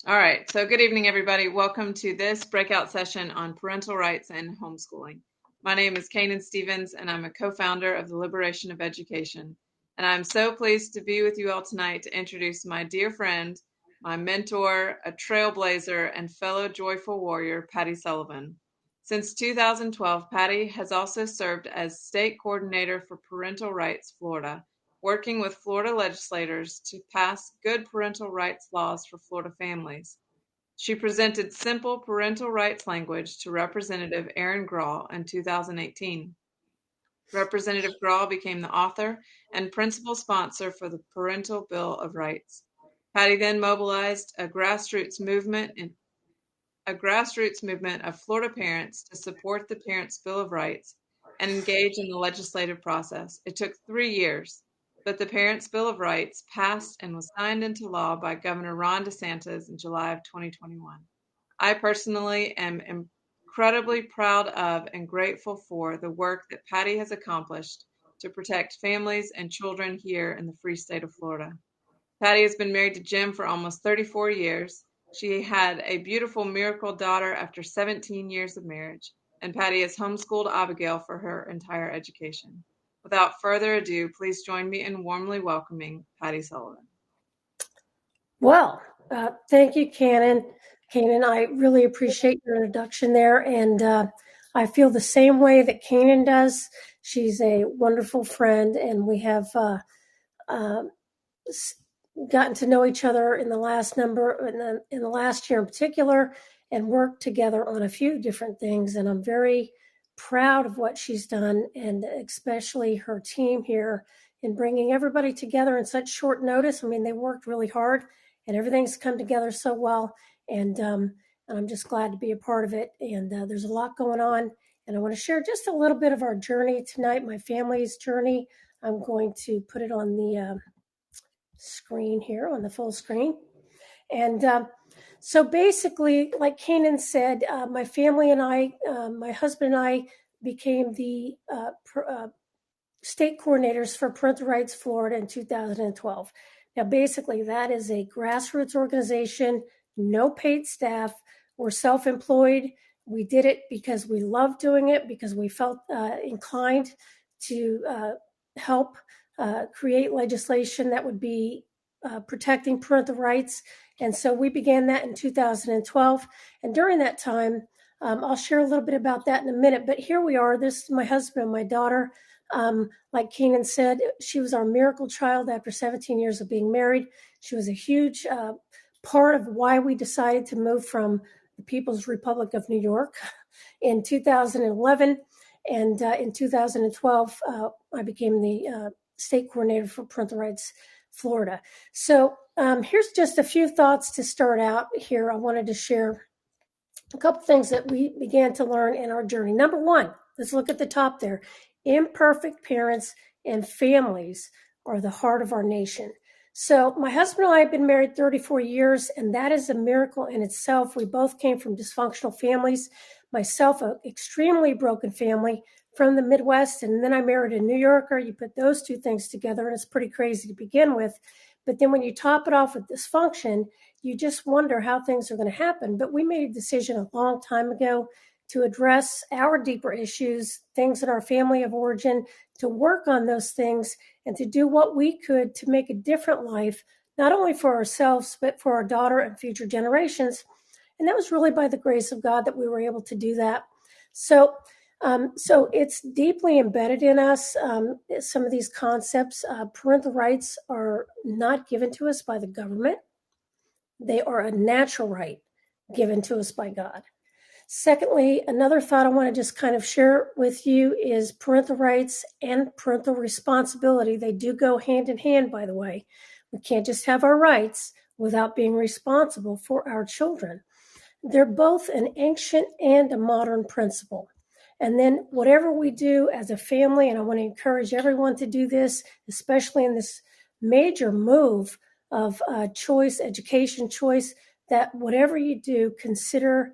All right, so good evening, everybody. Welcome to this breakout session on parental rights and homeschooling. My name is Kanan Stevens, and I'm a co-founder of the Liberation of Education. And I'm so pleased to be with you all tonight to introduce my dear friend, my mentor, a trailblazer, and fellow joyful warrior, Patti Sullivan. Since 2012, Patti has also served as state coordinator for Parental Rights Florida, working with Florida legislators to pass good parental rights laws for Florida families. She presented simple parental rights language to Representative Aaron Grahl in 2018. Representative Grahl became the author and principal sponsor for the Parental Bill of Rights. Patti then mobilized a grassroots movement of Florida parents to support the Parents' Bill of Rights and engage in the legislative process. It took 3 years, but the Parents' Bill of Rights passed and was signed into law by Governor Ron DeSantis in July of 2021. I personally am incredibly proud of and grateful for the work that Patti has accomplished to protect families and children here in the free state of Florida. Patti has been married to Jim for almost 34 years. She had a beautiful miracle daughter after 17 years of marriage, and Patti has homeschooled Abigail for her entire education. Without further ado, please join me in warmly welcoming Patti Sullivan. Well, thank you, Kanan. Kanan, I really appreciate your introduction there, and I feel the same way that Kanan does. She's a wonderful friend, and we have gotten to know each other in the last year in particular, and worked together on a few different things. And I'm very proud of what she's done, and especially her team here in bringing everybody together in such short notice. I mean, they worked really hard, and everything's come together so well. And I'm just glad to be a part of it. And there's a lot going on, and I want to share just a little bit of our journey tonight, my family's journey. I'm going to put it on the screen here, on the full screen. And so basically, like Kanan said, my family and I, my husband and I, became the state coordinators for Parental Rights Florida in 2012. Now, basically, that is a grassroots organization, no paid staff. We're self-employed. We did it because we loved doing it, because we felt inclined to help create legislation that would be protecting parental rights. And so we began that in 2012. And during that time, I'll share a little bit about that in a minute. But here we are. This is my husband and my daughter. Like Keenan said, she was our miracle child after 17 years of being married. She was a huge part of why we decided to move from the People's Republic of New York in 2011. And in 2012, I became the state coordinator for Parental Rights Florida. So here's just a few thoughts to start out here. I wanted to share a couple things that we began to learn in our journey. Number one, let's look at the top there. Imperfect parents and families are the heart of our nation. So my husband and I have been married 34 years, and that is a miracle in itself. We both came from dysfunctional families. Myself, an extremely broken family from the Midwest, and then I married a New Yorker. You put those two things together, and it's pretty crazy to begin with. But then when you top it off with dysfunction, you just wonder how things are going to happen. But we made a decision a long time ago to address our deeper issues, things in our family of origin, to work on those things and to do what we could to make a different life, not only for ourselves, but for our daughter and future generations. And that was really by the grace of God that we were able to do that. So it's deeply embedded in us. Some of these concepts, parental rights are not given to us by the government. They are a natural right given to us by God. Secondly, another thought I want to just kind of share with you is parental rights and parental responsibility. They do go hand in hand, by the way. We can't just have our rights without being responsible for our children. They're both an ancient and a modern principle. And then whatever we do as a family, and I want to encourage everyone to do this, especially in this major move of choice, education choice, that whatever you do, consider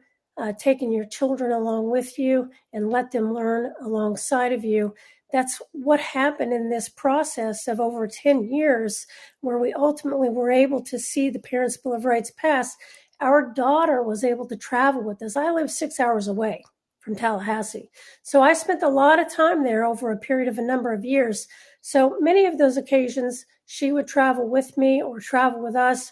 taking your children along with you and let them learn alongside of you. That's what happened in this process of over 10 years, where we ultimately were able to see the Parents' Bill of Rights pass. our daughter was able to travel with us. I live 6 hours away from Tallahassee. So I spent a lot of time there over a period of a number of years. So many of those occasions, she would travel with me or travel with us,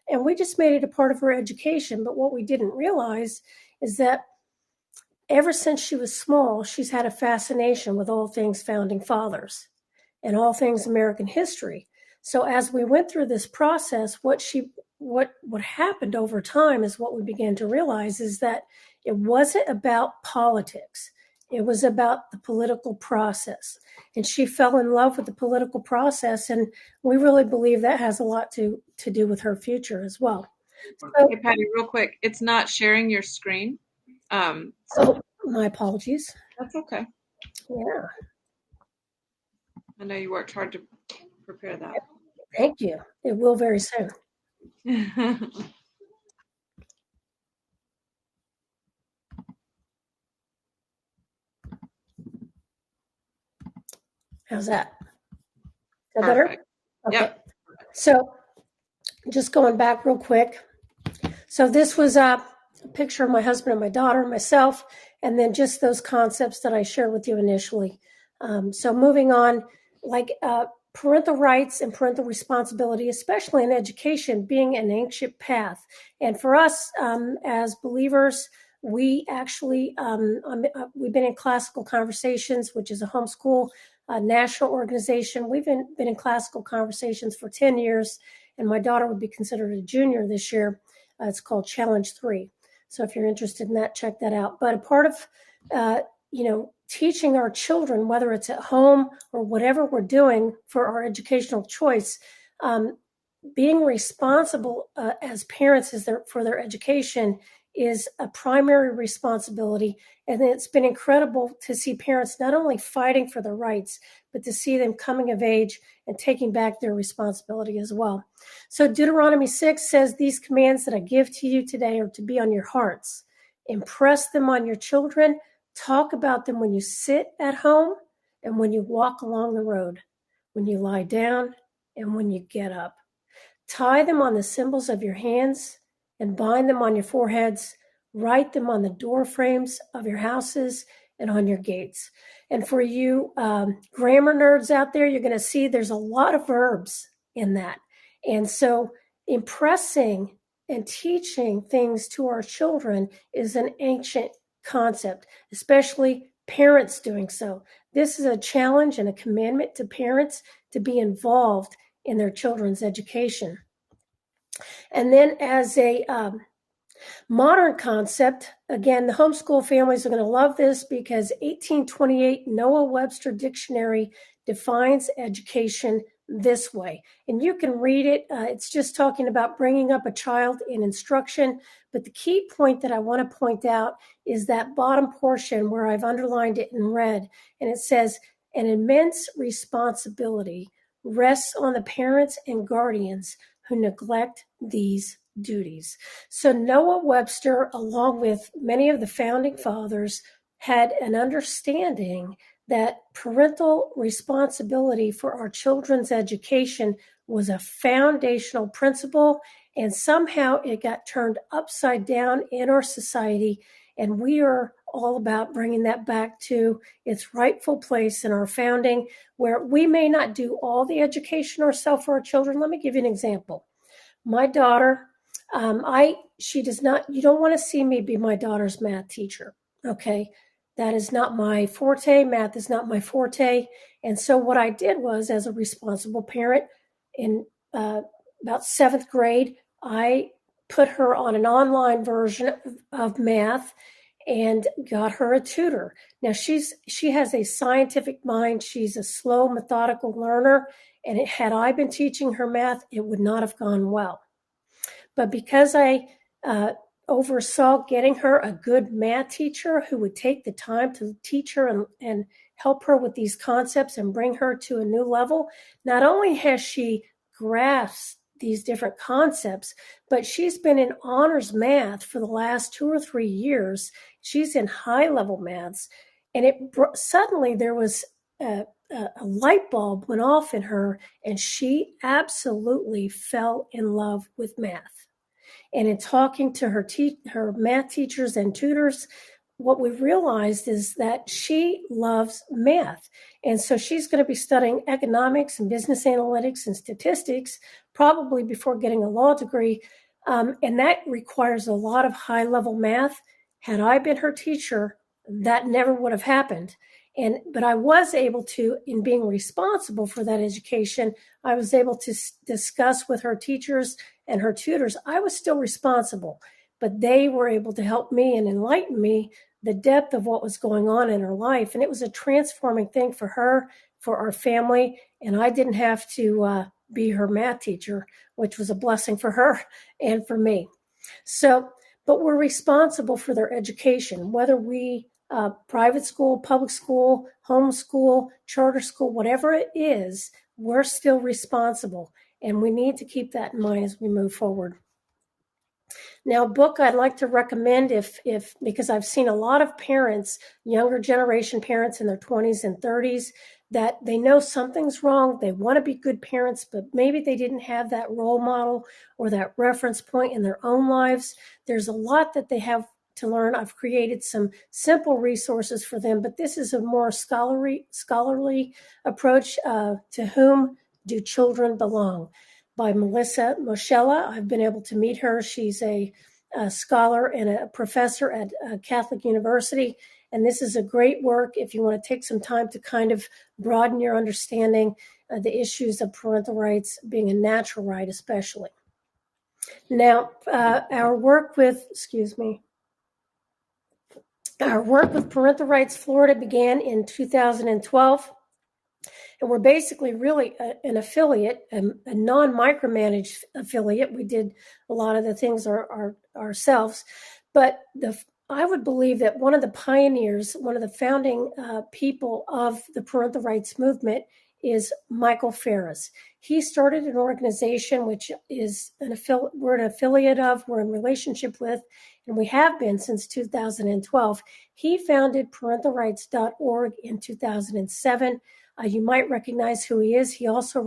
and we just made it a part of her education. But what we didn't realize is that ever since she was small, she's had a fascination with all things founding fathers and all things American history. So as we went through this process, what happened over time is what we began to realize is that it wasn't about politics. It was about the political process. And she fell in love with the political process. And we really believe that has a lot to do with her future as well. So, Hey, Patty, real quick, it's not sharing your screen. So my apologies. that's okay. Yeah. I know you worked hard to prepare that. Thank you. It will very soon. How's that? Is that better? Perfect. Okay. Yep. So just going back real quick. So this was a picture of my husband and my daughter and myself, and then just those concepts that I shared with you initially. So moving on, like parental rights and parental responsibility, especially in education, being an ancient path. And for us as believers, we actually, we've been in Classical Conversations, which is a homeschool national organization. We've been in Classical Conversations for 10 years, and my daughter would be considered a junior this year. It's called Challenge 3. So if you're interested in that, check that out. But a part of, teaching our children, whether it's at home or whatever we're doing for our educational choice, being responsible as parents for their education is a primary responsibility. And it's been incredible to see parents not only fighting for their rights, but to see them coming of age and taking back their responsibility as well. So Deuteronomy 6 says, "These commands that I give to you today are to be on your hearts. Impress them on your children. Talk about them when you sit at home and when you walk along the road, when you lie down and when you get up. Tie them on the symbols of your hands and bind them on your foreheads. Write them on the door frames of your houses and on your gates." And for you grammar nerds out there, you're going to see there's a lot of verbs in that. And so impressing and teaching things to our children is an ancient concept, especially parents doing so. This is a challenge and a commandment to parents to be involved in their children's education. And then as a modern concept, again, the homeschool families are going to love this because 1828 Noah Webster Dictionary defines education this way. And you can read it. It's just talking about bringing up a child in instruction. But the key point that I want to point out is that bottom portion where I've underlined it in red. And it says, "An immense responsibility rests on the parents and guardians who neglect these duties." So Noah Webster, along with many of the founding fathers, had an understanding that parental responsibility for our children's education was a foundational principle, and somehow it got turned upside down in our society, and we are all about bringing that back to its rightful place in our founding, where we may not do all the education ourselves for our children. Let me give you an example. My daughter, she does not, you don't want to see me be my daughter's math teacher. Okay. That is not my forte. Math is not my forte. And so what I did was, as a responsible parent, in about seventh grade, I put her on an online version of math and got her a tutor. Now she has a scientific mind. She's a slow, methodical learner. And had I been teaching her math, it would not have gone well. But because I oversaw getting her a good math teacher who would take the time to teach her and help her with these concepts and bring her to a new level, not only has she grasped these different concepts, but she's been in honors math for the last 2 or 3 years. She's in high-level maths. And suddenly there was a light bulb went off in her, and she absolutely fell in love with math. And in talking to her math teachers and tutors, what we've realized is that she loves math. And so she's going to be studying economics and business analytics and statistics, probably before getting a law degree. And that requires a lot of high-level math. Had I been her teacher, that never would have happened. But I was able to, in being responsible for that education, I was able to discuss with her teachers and her tutors. I was still responsible, but they were able to help me and enlighten me the depth of what was going on in her life. And it was a transforming thing for her, for our family. And I didn't have to be her math teacher, which was a blessing for her and for me. So, but we're responsible for their education, whether we private school, public school, homeschool, charter school, whatever it is, we're still responsible. And we need to keep that in mind as we move forward. Now, a book I'd like to recommend because I've seen a lot of parents, younger generation parents in their 20s and 30s, that they know something's wrong. They want to be good parents, but maybe they didn't have that role model or that reference point in their own lives. There's a lot that they have to learn. I've created some simple resources for them, but this is a more scholarly approach. To Whom Do Children Belong? By Melissa Moschella. I've been able to meet her. She's a scholar and a professor at Catholic University. And this is a great work if you want to take some time to kind of broaden your understanding of the issues of parental rights, being a natural right especially. Now, our work with Parental Rights Florida began in 2012. And we're basically really an affiliate, a non-micromanaged affiliate. We did a lot of the things ourselves. But I would believe that one of the pioneers, one of the founding people of the parental rights movement is Michael Farris. He started an organization which is we're an affiliate of, we're in relationship with, and we have been since 2012. He founded parentalrights.org in 2007. You might recognize who he is. He also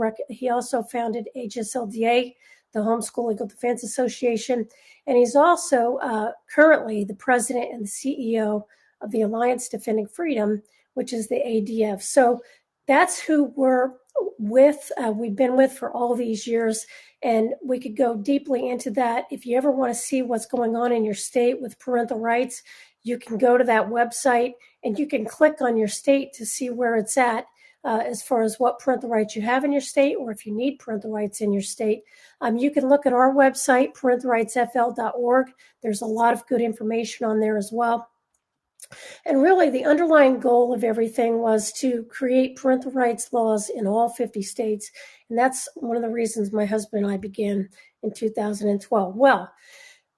founded HSLDA, the Homeschool Legal Defense Association, and he's also currently the president and the CEO of the Alliance Defending Freedom, which is the ADF. So that's who we've been with for all these years, and we could go deeply into that. If you ever want to see what's going on in your state with parental rights, you can go to that website and you can click on your state to see where it's at. As far as what parental rights you have in your state, or if you need parental rights in your state. You can look at our website, parentalrightsfl.org. There's a lot of good information on there as well. And really, the underlying goal of everything was to create parental rights laws in all 50 states. And that's one of the reasons my husband and I began in 2012. Well,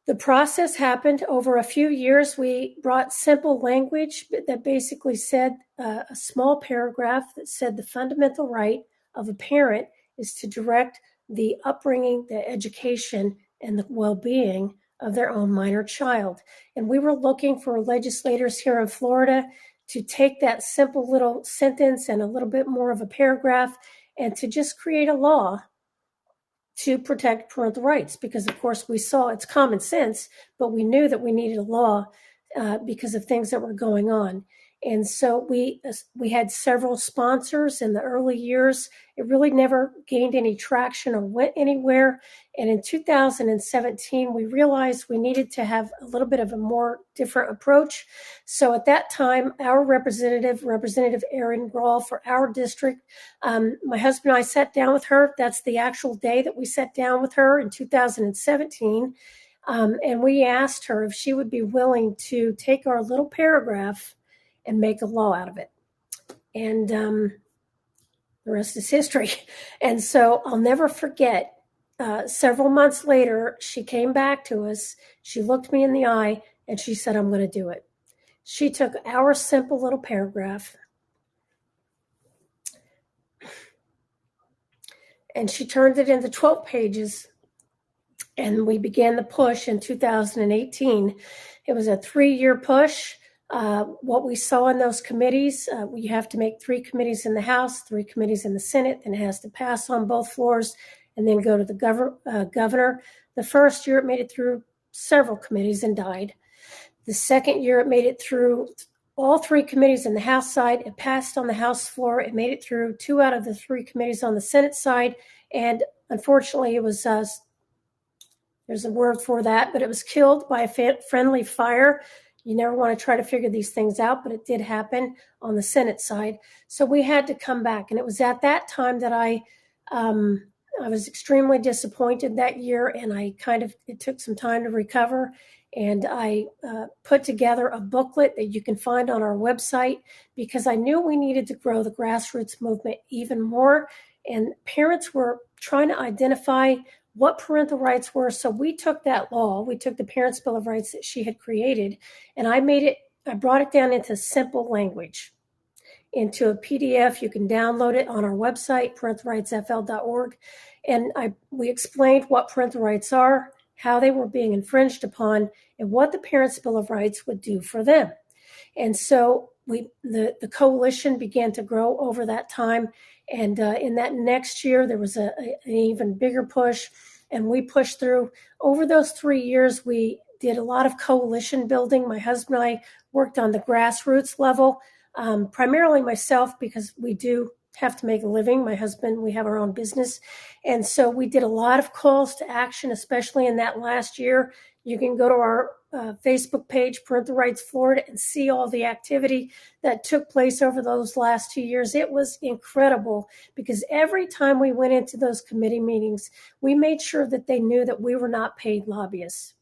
the process happened over a few years. We brought simple language that basically said a small paragraph that said the fundamental right of a parent is to direct the upbringing, the education, and the well-being of their own minor child. And we were looking for legislators here in Florida to take that simple little sentence and a little bit more of a paragraph and to just create a law to protect parental rights, because of course we saw it's common sense, but we knew that we needed a law because of things that were going on. And so we had several sponsors in the early years. It really never gained any traction or went anywhere. And in 2017, we realized we needed to have a little bit of a more different approach. So at that time, our Representative Erin Grawl for our district, my husband and I sat down with her. That's the actual day that we sat down with her in 2017. And we asked her if she would be willing to take our little paragraph and make a law out of it. And the rest is history. And so I'll never forget, several months later, she came back to us. She looked me in the eye and she said, I'm going to do it. She took our simple little paragraph and she turned it into 12 pages. And we began the push in 2018. It was a 3-year push. What we saw in those committees, you have to make 3 committees in the House, 3 committees in the Senate, then it has to pass on both floors and then go to the governor. The first year it made it through several committees and died. The second year it made it through all three committees in the House side. It passed on the House floor. It made it through 2 out of the 3 committees on the Senate side. And unfortunately, it was, there's a word for that, but it was killed by a friendly fire. You never want to try to figure these things out, but it did happen on the Senate side. So we had to come back. And it was at that time that I was extremely disappointed that year, and it took some time to recover. And I put together a booklet that you can find on our website because I knew we needed to grow the grassroots movement even more. And parents were trying to identify what parental rights were. So we took that law, we took the Parents' Bill of Rights that she had created, and I brought it down into simple language, into a PDF. You can download it on our website, parentalrightsfl.org. And we explained what parental rights are, how they were being infringed upon, and what the Parents' Bill of Rights would do for them. And so the coalition began to grow over that time. And in that next year, there was an even bigger push, and we pushed through. Over those 3 years, we did a lot of coalition building. My husband and I worked on the grassroots level, primarily myself, because we do have to make a living. My husband, we have our own business. And so we did a lot of calls to action, especially in that last year. You can go to our Facebook page, Parental Rights Florida, and see all the activity that took place over those last 2 years. It was incredible because every time we went into those committee meetings, we made sure that they knew that we were not paid lobbyists,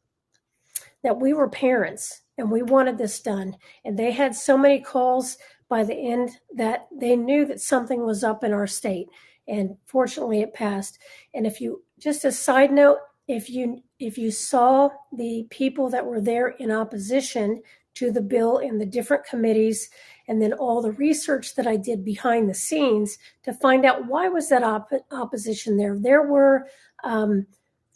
that we were parents and we wanted this done. And they had so many calls by the end that they knew that something was up in our state. And fortunately it passed. And just a side note, if you saw the people that were there in opposition to the bill in the different committees, and then all the research that I did behind the scenes to find out why was that opposition there. There were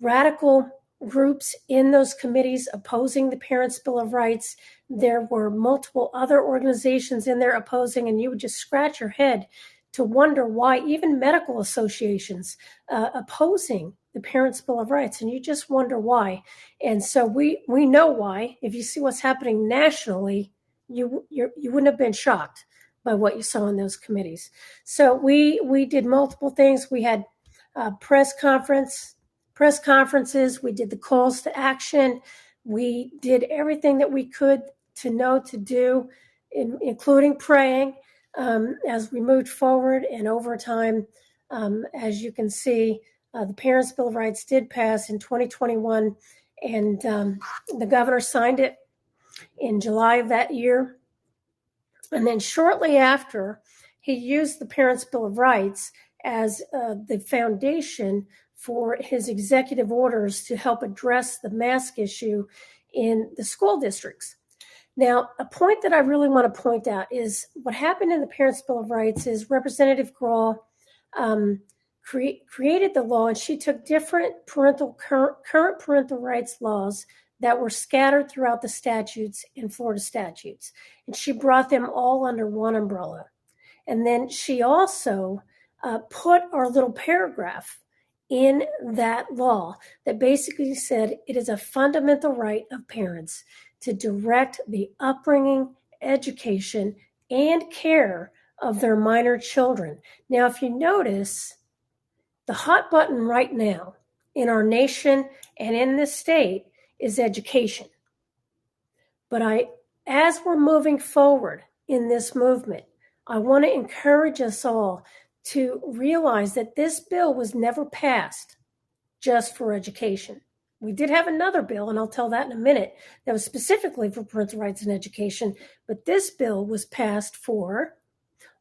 radical groups in those committees opposing the Parents' Bill of Rights. There were multiple other organizations in there opposing, and you would just scratch your head to wonder why, even medical associations opposing the Parents' Bill of Rights, and you just wonder why. And so we know why. If you see what's happening nationally, you wouldn't have been shocked by what you saw in those committees. So we did multiple things. We had press conferences. We did the calls to action. We did everything that we could to do, including praying as we moved forward. And over time, as you can see, the Parents' Bill of Rights did pass in 2021, and the governor signed it in July of that year. And then shortly after, he used the Parents' Bill of Rights as the foundation for his executive orders to help address the mask issue in the school districts. Now, a point that I really want to point out is what happened in the Parents' Bill of Rights is Representative Grahl created the law, and she took different current parental rights laws that were scattered throughout the statutes in Florida statutes, and she brought them all under one umbrella. And then she also put our little paragraph in that law that basically said it is a fundamental right of parents to direct the upbringing, education, and care of their minor children. Now, if you notice, the hot button right now in our nation and in this state is education. But as we're moving forward in this movement, I want to encourage us all to realize that this bill was never passed just for education. We did have another bill, and I'll tell that in a minute, that was specifically for parental rights and education, but this bill was passed for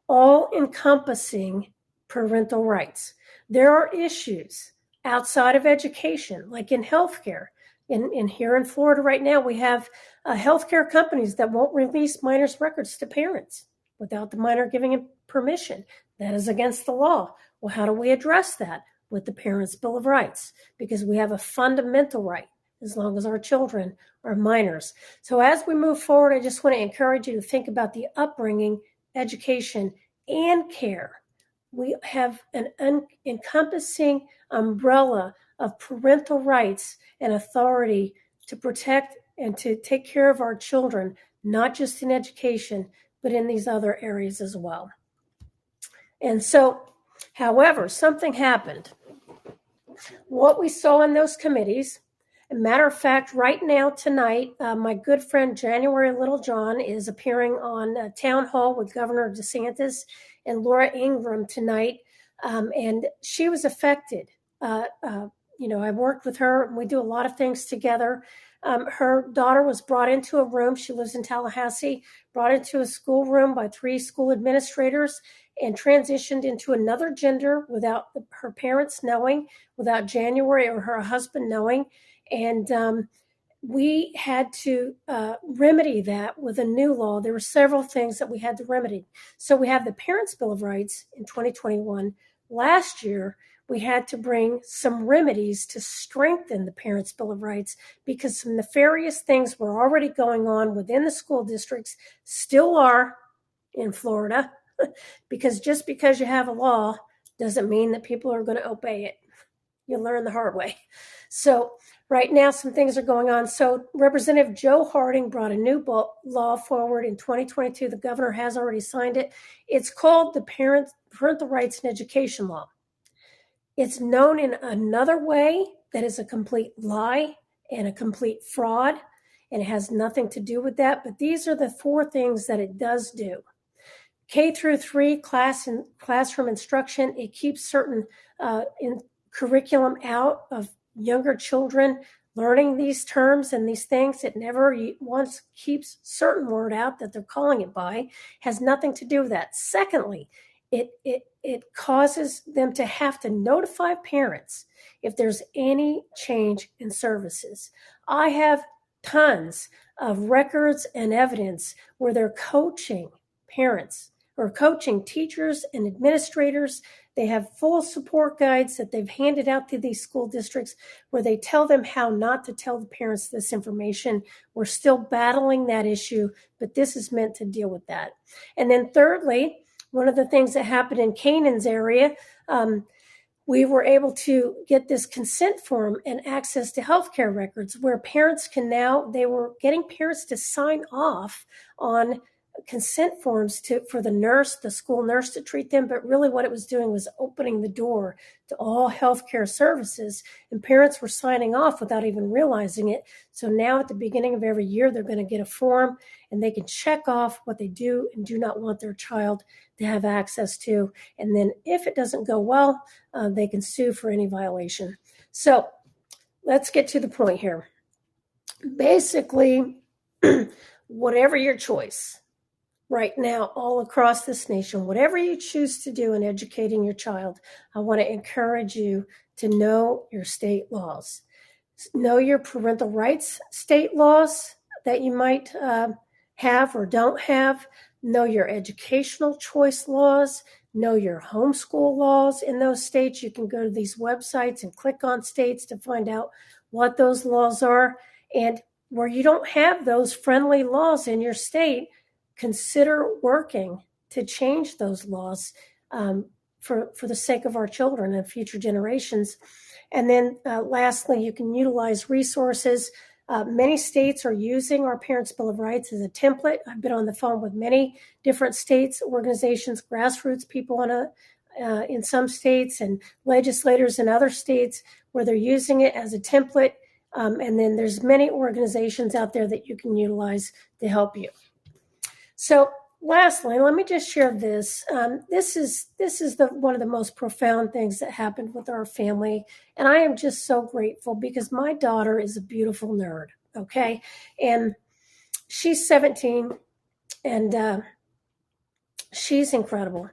all-encompassing parental rights. There are issues outside of education, like in healthcare. In here in Florida right now, we have healthcare companies that won't release minors' records to parents without the minor giving him permission. That is against the law. Well, how do we address that? With the Parents' Bill of Rights, because we have a fundamental right as long as our children are minors. So as we move forward, I just want to encourage you to think about the upbringing, education, and care. We have an encompassing umbrella of parental rights and authority to protect and to take care of our children, not just in education, but in these other areas as well. And so, however, something happened. What we saw in those committees, a matter of fact, right now, tonight, my good friend January Littlejohn is appearing on Town Hall with Governor DeSantis and Laura Ingraham tonight, and she was affected. I worked with her, and we do a lot of things together. Her daughter was brought into a room. She lives in Tallahassee, brought into a schoolroom by 3 school administrators and transitioned into another gender without her parents knowing, without January or her husband knowing. And we had to remedy that with a new law. There were several things that we had to remedy. So we have the Parents' Bill of Rights in 2021. Last year, we had to bring some remedies to strengthen the Parents' Bill of Rights because some nefarious things were already going on within the school districts, still are in Florida, because just because you have a law doesn't mean that people are going to obey it. You learn the hard way. So right now, some things are going on. So Representative Joe Harding brought a new law forward in 2022. The governor has already signed it. It's called the Parental Rights and Education Law. It's known in another way that is a complete lie and a complete fraud, and it has nothing to do with that. But these are the 4 things that it does do. K through 3 classroom instruction, it keeps certain curriculum out of younger children learning these terms and these things. It never once keeps certain word out that they're calling it by. Has nothing to do with that. Secondly, it causes them to have to notify parents if there's any change in services. I have tons of records and evidence where they're coaching parents or coaching teachers and administrators. They have full support guides that they've handed out to these school districts where they tell them how not to tell the parents this information. We're still battling that issue, but this is meant to deal with that. And then thirdly, one of the things that happened in Canaan's area, we were able to get this consent form and access to healthcare records where parents can now, they were getting parents to sign off on consent forms for the school nurse to treat them. But really what it was doing was opening the door to all healthcare services, and parents were signing off without even realizing it. So now at the beginning of every year, they're going to get a form and they can check off what they do and do not want their child to have access to. And then if it doesn't go well, they can sue for any violation. So let's get to the point here. Basically, whatever your choice, right now, all across this nation, whatever you choose to do in educating your child, I want to encourage you to know your state laws. Know your parental rights state laws that you might have or don't have. Know your educational choice laws. Know your homeschool laws in those states. You can go to these websites and click on states to find out what those laws are. And where you don't have those friendly laws in your state, consider working to change those laws for the sake of our children and future generations. And then lastly, you can utilize resources. Many states are using our Parents' Bill of Rights as a template. I've been on the phone with many different states, organizations, grassroots people in some states, and legislators in other states where they're using it as a template. And then there's many organizations out there that you can utilize to help you. So lastly, let me just share this. This is one of the most profound things that happened with our family. And I am just so grateful because my daughter is a beautiful nerd, okay? And she's 17, and she's incredible.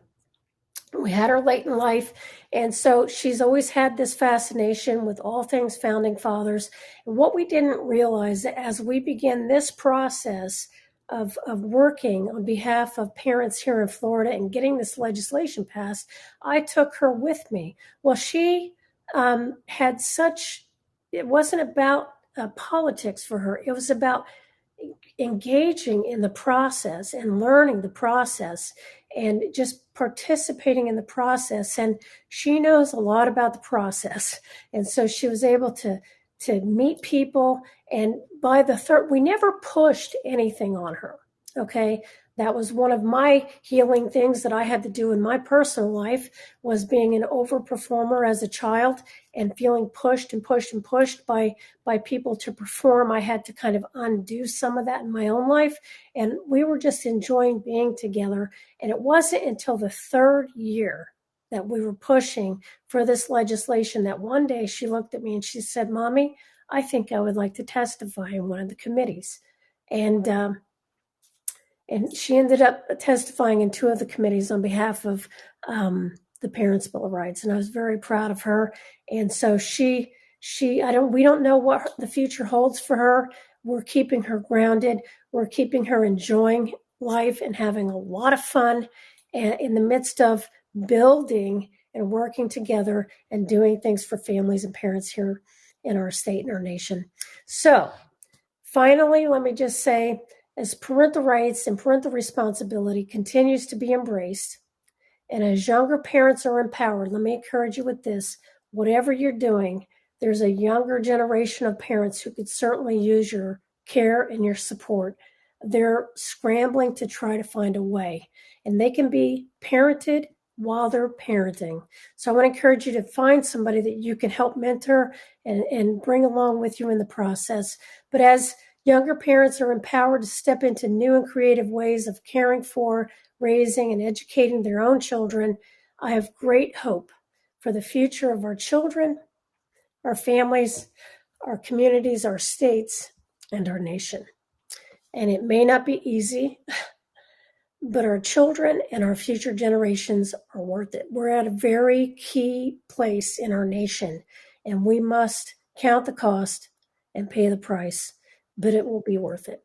We had her late in life, and so she's always had this fascination with all things founding fathers. And what we didn't realize as we began this process of working on behalf of parents here in Florida and getting this legislation passed, I took her with me. Well, she it wasn't about politics for her. It was about engaging in the process and learning the process and just participating in the process. And she knows a lot about the process. And so she was able to meet people. And by the third, we never pushed anything on her. Okay. That was one of my healing things that I had to do in my personal life, was being an overperformer as a child and feeling pushed and pushed and pushed by people to perform. I had to kind of undo some of that in my own life. And we were just enjoying being together. And it wasn't until the third year that we were pushing for this legislation that one day she looked at me and she said, "Mommy, I think I would like to testify in one of the committees." And she ended up testifying in two of the committees on behalf of the Parents' Bill of Rights, and I was very proud of her. And so we don't know what the future holds for her. We're keeping her grounded. We're keeping her enjoying life and having a lot of fun, and in the midst of building and working together and doing things for families and parents here in our state and our nation. So finally, let me just say, as parental rights and parental responsibility continues to be embraced, and as younger parents are empowered, let me encourage you with this: whatever you're doing, there's a younger generation of parents who could certainly use your care and your support. They're scrambling to try to find a way, and they can be parented while they're parenting. So I want to encourage you to find somebody that you can help mentor and bring along with you in the process. But as younger parents are empowered to step into new and creative ways of caring for, raising, and educating their own children, I have great hope for the future of our children, our families, our communities, our states, and our nation. And it may not be easy, but our children and our future generations are worth it. We're at a very key place in our nation, and we must count the cost and pay the price, but it will be worth it.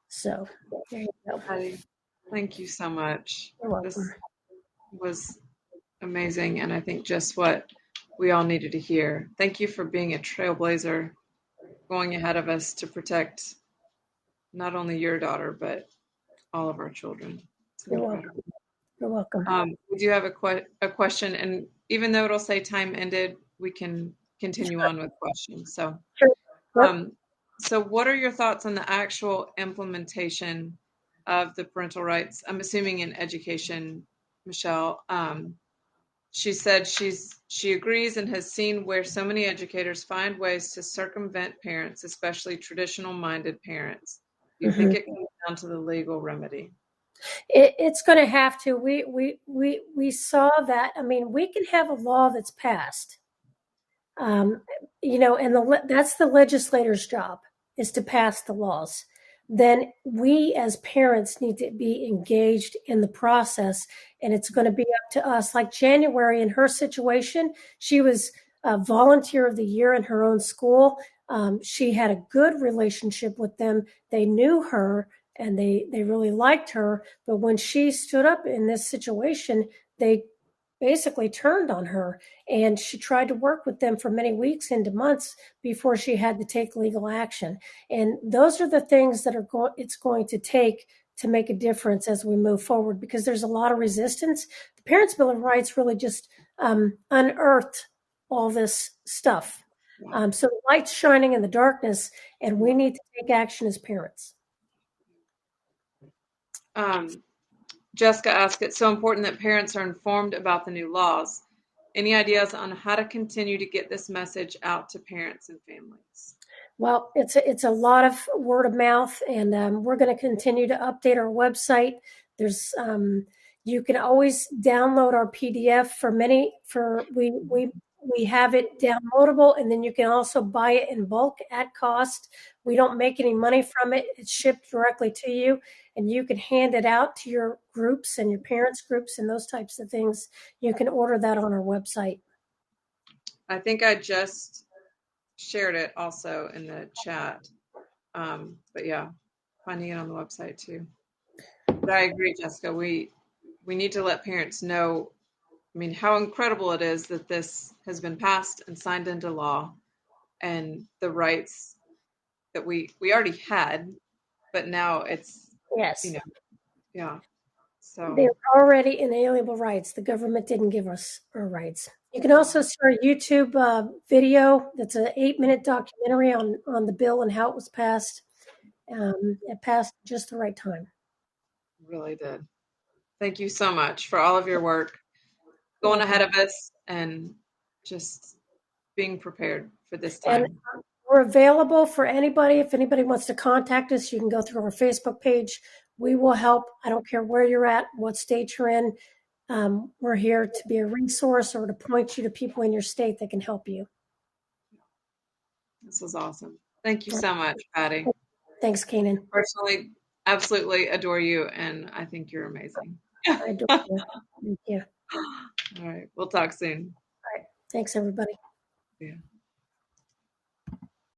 So there you go. Patti, thank you so much. You're welcome. This was amazing, and I think just what we all needed to hear. Thank you for being a trailblazer, going ahead of us to protect not only your daughter, but all of our children. You're welcome. You're welcome. We do have a question, and even though it'll say time ended, we can continue on with questions. So, Sure. Yep. So what are your thoughts on the actual implementation of the parental rights? I'm assuming in education, Michelle. She said she agrees and has seen where so many educators find ways to circumvent parents, especially traditional-minded parents. Do you think it comes down to the legal remedy? It's going to have to. We saw that. I mean, we can have a law that's passed, and that's the legislator's job, is to pass the laws. Then we as parents need to be engaged in the process, and it's going to be up to us. Like January, in her situation, she was a volunteer of the year in her own school. She had a good relationship with them. They knew her and they really liked her. But when she stood up in this situation, they basically turned on her, and she tried to work with them for many weeks into months before she had to take legal action. And those are the things that it's going to take to make a difference as we move forward, because there's a lot of resistance. The Parents' Bill of Rights really just unearthed all this stuff. So the light's shining in the darkness, and we need to take action as parents. Jessica asked, it's so important that parents are informed about the new laws. Any ideas on how to continue to get this message out to parents and families? Well, it's a lot of word of mouth, and we're going to continue to update our website. There's you can always download our PDF we have it downloadable, and then you can also buy it in bulk at cost. We don't make any money from it. It's shipped directly to you, and you can hand it out to your groups and your parents' groups and those types of things. You can order that on our website. I think I just shared it also in the chat. But yeah, finding it on the website too. But I agree, Jessica. We need to let parents know, I mean, how incredible it is that this has been passed and signed into law, and the rights that we already had, but now it's, Yes. you know, yeah. So They're already inalienable rights. The government didn't give us our rights. You can also see our YouTube video. That's an 8-minute documentary on the bill and how it was passed. It passed just the right time. really did. Thank you so much for all of your work, You're going ahead welcome. of us and just being prepared for this And time. we're available for anybody. If anybody wants to contact us, you can go through our Facebook page. We will help. I don't care where you're at, what state you're in. We're here to be a resource or to point you to people in your state that can help you. This was awesome. Thank you so much, Patty. Thanks, Kanan. Personally, absolutely adore you, and I think you're amazing. I adore you. Thank you. All right, we'll talk soon. All right. Thanks, everybody. Yeah.